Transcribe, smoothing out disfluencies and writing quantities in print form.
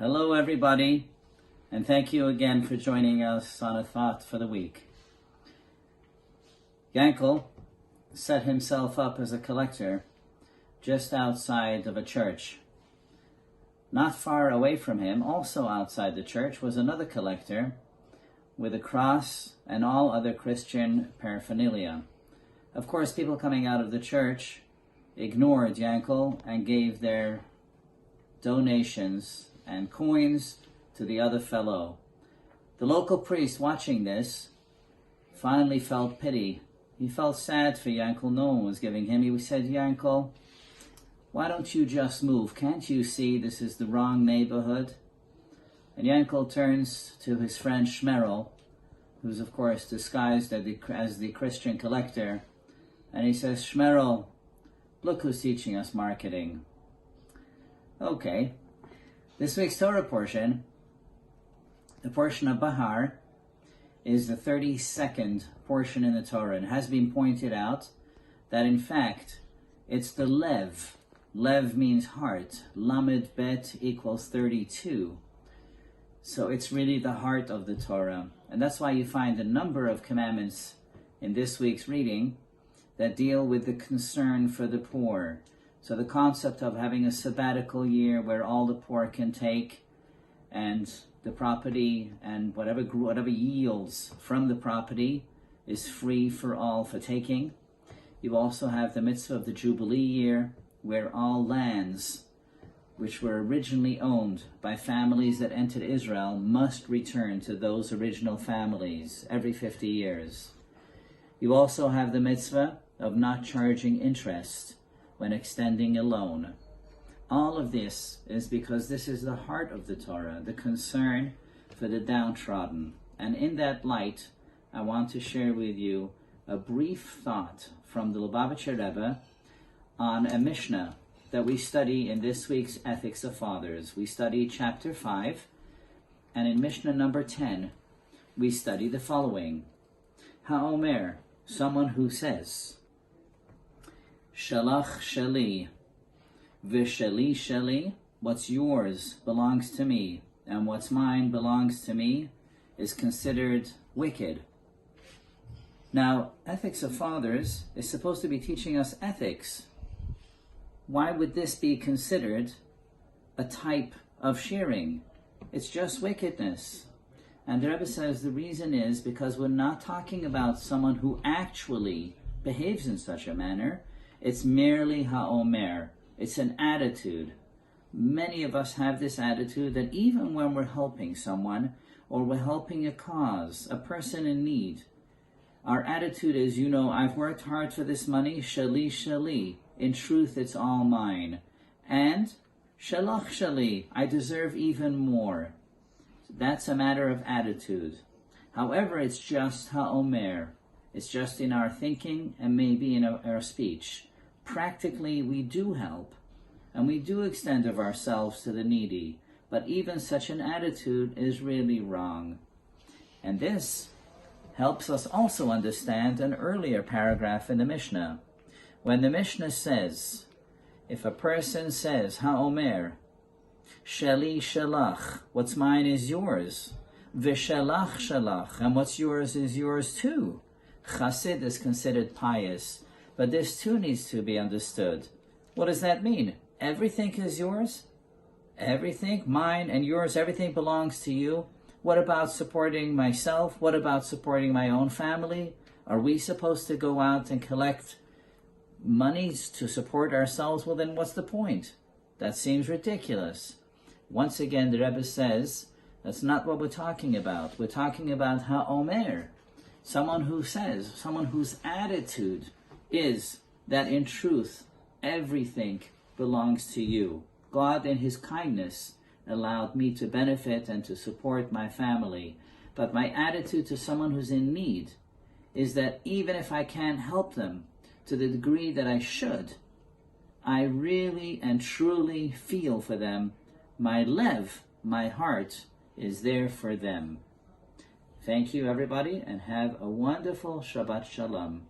Hello everybody, and thank you again for joining us on a thought for the week. Yankel set himself up as a collector just outside of a church. Not far away from him, also outside the church, was another collector with a cross and all other Christian paraphernalia. Of course, people coming out of the church ignored Yankel and gave their donations and coins to the other fellow. The local priest watching this finally felt pity. He felt sad for Yankel. No one was giving him. He said, Yankel, why don't you just move? Can't you see this is the wrong neighborhood? And Yankel turns to his friend Shmerel, who's of course disguised as the Christian collector, and he says, Shmerel, look who's teaching us marketing. Okay. This week's Torah portion, the portion of Bahar, is the 32nd portion in the Torah. And it has been pointed out that in fact, it's the Lev. Lev means heart. Lamed Bet equals 32. So it's really the heart of the Torah. And that's why you find a number of commandments in this week's reading that deal with the concern for the poor. So the concept of having a sabbatical year where all the poor can take and the property and whatever yields from the property is free for all for taking. You also have the mitzvah of the Jubilee year where all lands which were originally owned by families that entered Israel must return to those original families every 50 years. You also have the mitzvah of not charging interest when extending a loan. All of this is because this is the heart of the Torah, the concern for the downtrodden. And in that light, I want to share with you a brief thought from the Lubavitcher Rebbe on a Mishnah that we study in this week's Ethics of Fathers. We study chapter 5, and in Mishnah number 10, we study the following. Ha'omer, someone who says, Shalach sheli, v'sheli sheli, what's yours belongs to me, and what's mine belongs to me, is considered wicked. Now, Ethics of Fathers is supposed to be teaching us ethics. Why would this be considered a type of sharing? It's just wickedness. And the Rebbe says the reason is because we're not talking about someone who actually behaves in such a manner. It's merely ha'omer. It's an attitude. Many of us have this attitude that even when we're helping someone or we're helping a cause, a person in need, our attitude is, I've worked hard for this money, shali, shali. In truth, it's all mine. And shalach shali, I deserve even more. That's a matter of attitude. However, it's just ha'omer. It's just in our thinking and maybe in our speech. Practically, we do help, and we do extend of ourselves to the needy, but even such an attitude is really wrong. And this helps us also understand an earlier paragraph in the Mishnah. When the Mishnah says, if a person says, ha'omer, sheli shalach, what's mine is yours, v'shalach shalach, and what's yours is yours too. Chassid is considered pious, but this too needs to be understood. What does that mean? Everything is yours? Everything, mine and yours, everything belongs to you? What about supporting myself? What about supporting my own family? Are we supposed to go out and collect monies to support ourselves? Well, then what's the point? That seems ridiculous. Once again, the Rebbe says, that's not what we're talking about. We're talking about ha'omer. Someone who says, someone whose attitude is that in truth, everything belongs to you. God in his kindness allowed me to benefit and to support my family. But my attitude to someone who's in need is that even if I can't help them to the degree that I should, I really and truly feel for them. My lev, my heart, is there for them. Thank you, everybody, and have a wonderful Shabbat Shalom.